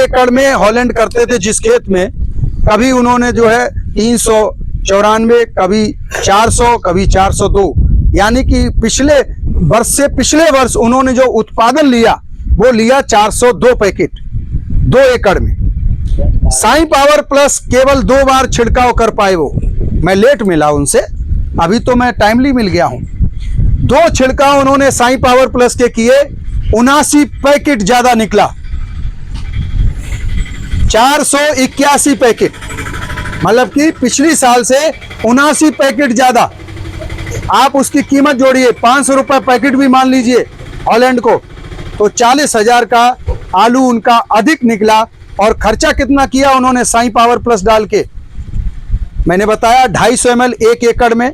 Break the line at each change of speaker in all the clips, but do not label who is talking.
एकड़ में हॉलैंड करते थे, जिस खेत में कभी उन्होंने जो है 394, कभी 400, कभी 402, यानी कि पिछले वर्ष से पिछले वर्ष उन्होंने जो उत्पादन लिया वो लिया 402 पैकेट 2 एकड़ में। साई पावर प्लस केवल 2 बार छिड़काव कर पाए वो, मैं लेट मिला उनसे, अभी तो मैं टाइमली मिल गया हूं। 2 छिड़काव उन्होंने साई पावर प्लस के किए, 79 पैकेट ज्यादा निकला, 481 पैकेट, मतलब कि पिछली साल से 79 पैकेट ज्यादा। आप उसकी कीमत जोड़िए, 500 रुपए पैकेट भी मान लीजिए हॉलैंड को, तो 40,000 का आलू उनका अधिक निकला। और खर्चा कितना किया उन्होंने साई पावर प्लस डाल के, मैंने बताया 250 ml 1 एकड़ में,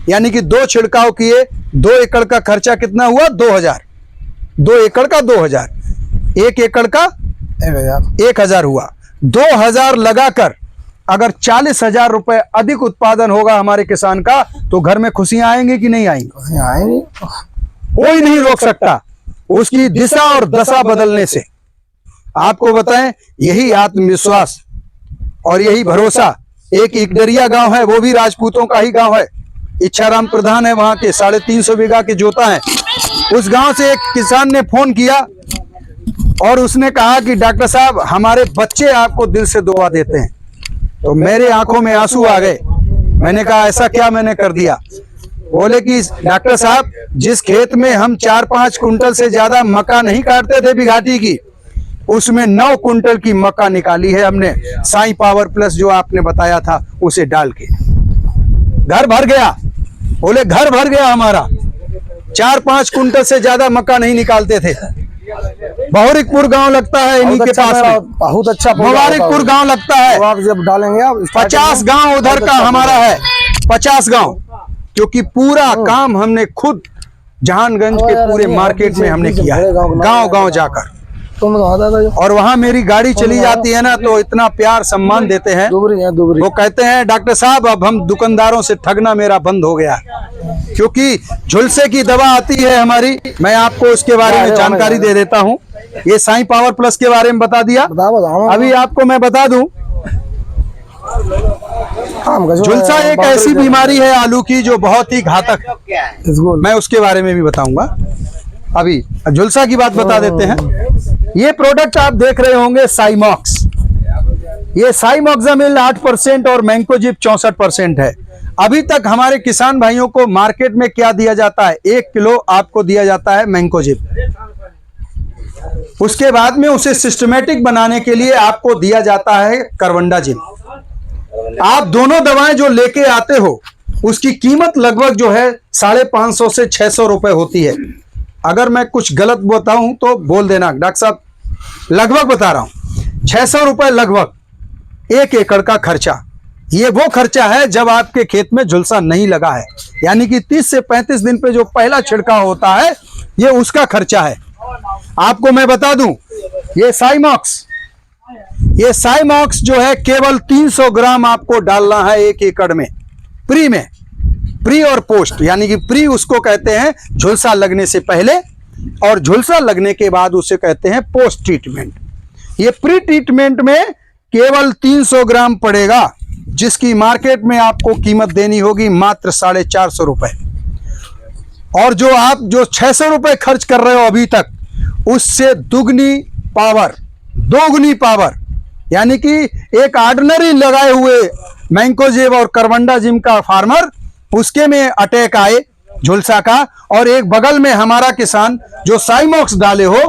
यानी कि 2 छिड़काव किए, 2 एकड़ का खर्चा कितना हुआ? 2000। 2 एकड़ का 2000, 1 एकड़ का 1000 हुआ। 2000 लगाकर अगर 40,000 रुपए अधिक उत्पादन होगा हमारे किसान का, तो घर में खुशियां आएंगी कि नहीं आएंगी?
आएंगी।
कोई नहीं रोक सकता उसकी दिशा और दशा बदलने से। आपको बताएं, यही आत्मविश्वास और यही भरोसा, एक इकडरिया गांव है, वो भी राजपूतों का ही गांव है, इच्छाराम प्रधान है वहां के, 350 बीघा के जोता है। उस गांव से एक किसान ने फोन किया और उसने कहा कि डॉक्टर साहब हमारे बच्चे आपको दिल से दुआ देते हैं। तो मेरे आंखों में आंसू आ गए। मैंने कहा ऐसा क्या मैंने कर दिया? बोले कि डॉक्टर साहब, जिस खेत में हम 4-5 कुंटल से ज्यादा मक्का नहीं काटते थे बिघाटी की, उसमें 9 कुंटल की मक्का निकाली है हमने साई पावर प्लस जो आपने बताया था उसे डाल के। घर भर गया, बोले घर भर गया हमारा। 4-5 कुंटल से ज्यादा मक्का नहीं निकालते थे। बहुरिकपुर गांव लगता है इन्हीं के पास में,
बहुत अच्छा
मुबारकपुर गांव लगता है।
आप जब डालेंगे आप
50 गांव उधर का हमारा है, 50 गांव, क्योंकि पूरा काम हमने खुद जहानगंज के पूरे मार्केट में हमने किया है, गांव गांव जाकर। और वहां मेरी गाड़ी चली जाती है ना, तो इतना प्यार सम्मान देते हैं। वो कहते हैं डॉक्टर साहब अब हम दुकानदारों से ठगना मेरा बंद हो गया, क्योंकि झुलसे की दवा आती है हमारी। मैं आपको उसके बारे में जानकारी दे देता हूं। ये साई पावर प्लस के बारे में बता दिया। अभी आपको मैं बता दूं, झुलसा एक ऐसी बीमारी है आलू की जो बहुत ही घातक है, मैं उसके बारे में भी बताऊंगा। अभी झुलसा की बात बता देते हैं। ये प्रोडक्ट आप देख रहे होंगे साइमॉक्स, ये साइमॉक्सामिल 8% और मैंकोजिब 64% है। अभी तक हमारे किसान भाइयों को मार्केट में क्या दिया जाता है? 1 किलो आपको दिया जाता है मैंकोजिब, उसके बाद में उसे सिस्टमेटिक बनाने के लिए आपको दिया जाता है कार्बेंडाजिम। आप दोनों दवाएं जो लेके आते हो उसकी कीमत लगभग जो है 550 से 600 रुपए होती है। अगर मैं कुछ गलत बताऊं तो बोल देना डॉक्टर साहब, लगभग बता रहा हूं 600 रुपए लगभग 1 एकड़ का खर्चा। ये वो खर्चा है जब आपके खेत में झुलसा नहीं लगा है, यानी कि 30 से 35 दिन पे जो पहला छिड़काव होता है ये उसका खर्चा है। आपको मैं बता दूं, ये साइमॉक्स जो है केवल 300 ग्राम आपको डालना है 1 एकड़ में, प्री और पोस्ट, यानी कि प्री उसको कहते हैं झुलसा लगने से पहले, और झुलसा लगने के बाद उसे कहते हैं पोस्ट ट्रीटमेंट। ये प्री ट्रीटमेंट में केवल 300 ग्राम पड़ेगा, जिसकी मार्केट में आपको कीमत देनी होगी मात्र 450 रुपए। और जो आप 600 रुपए खर्च कर रहे हो अभी तक, उससे दोगुनी पावर, यानी कि एक ऑर्डिनरी लगाए हुए मैंकोजिब और कार्बेंडाजिम का फार्मर, उसके में अटैक आए झुलसा का, और एक बगल में हमारा किसान जो साइमॉक्स डाले हो,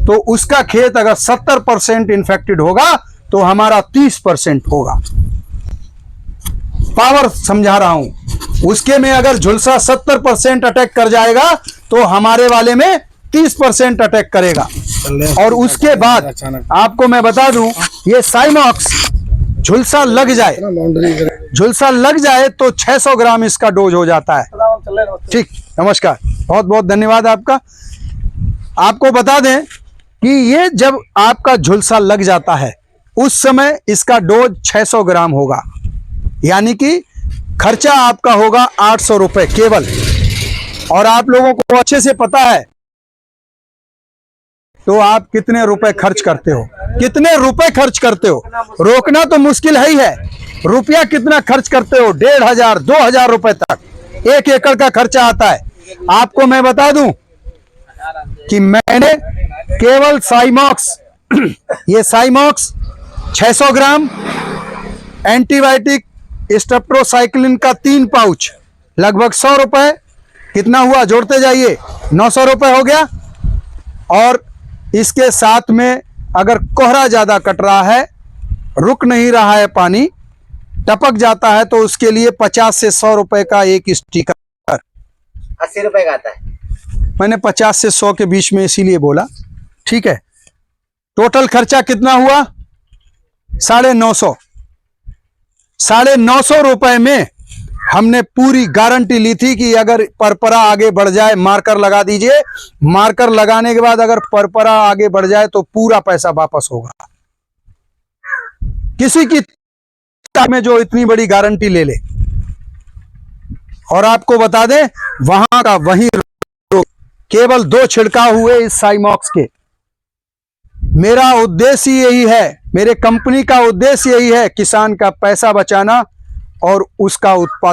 तो उसका खेत अगर 70% इन्फेक्टेड होगा तो हमारा 30% होगा। पावर समझा रहा हूं, उसके में अगर झुलसा 70% अटैक कर जाएगा तो हमारे वाले में 30% अटैक करेगा। और उसके बाद आपको मैं बता दूं, ये साइमॉक्स झुलसा लग जाए तो 600 ग्राम इसका डोज हो जाता है। ठीक, नमस्कार, बहुत बहुत धन्यवाद आपका। आपको बता दें कि ये जब आपका झुलसा लग जाता है उस समय इसका डोज 600 ग्राम होगा, यानी कि खर्चा आपका होगा 800 रुपए केवल। और आप लोगों को अच्छे से पता है तो आप कितने रुपए खर्च करते हो? कितने रुपए खर्च करते हो? रोकना तो मुश्किल है ही है। रुपया कितना खर्च करते हो? 1500 2000 रुपए तक 1 एकड़ का खर्चा आता है। आपको मैं बता दूं कि मैंने केवल साइमॉक्स ये साइमॉक्स 600 ग्राम, एंटीबायोटिक स्टेप्टोसाइक्लिन का 3 पाउच, लगभग 100 रुपए, कितना हुआ जोड़ते जाइए, 900 रुपए हो गया। और इसके साथ में अगर कोहरा ज्यादा कट रहा है, रुक नहीं रहा है, पानी टपक जाता है, तो उसके लिए 50 से 100 रुपए का एक स्टिकर।
80 रुपए का आता है।
मैंने 50 से 100 के बीच में इसीलिए बोला, ठीक है। टोटल खर्चा कितना हुआ? 950। 950 रुपए में हमने पूरी गारंटी ली थी कि अगर परपरा आगे बढ़ जाए, मार्कर लगा दीजिए, मार्कर लगाने के बाद अगर परपरा आगे बढ़ जाए तो पूरा पैसा वापस होगा। किसी की में जो इतनी बड़ी गारंटी ले ले। और आपको बता दें, वहां का वहीं केवल 2 छिड़काव हुए इस साइमॉक्स के। मेरा उद्देश्य यही है, मेरे कंपनी का उद्देश्य यही है, किसान का पैसा बचाना और उसका उत्पादन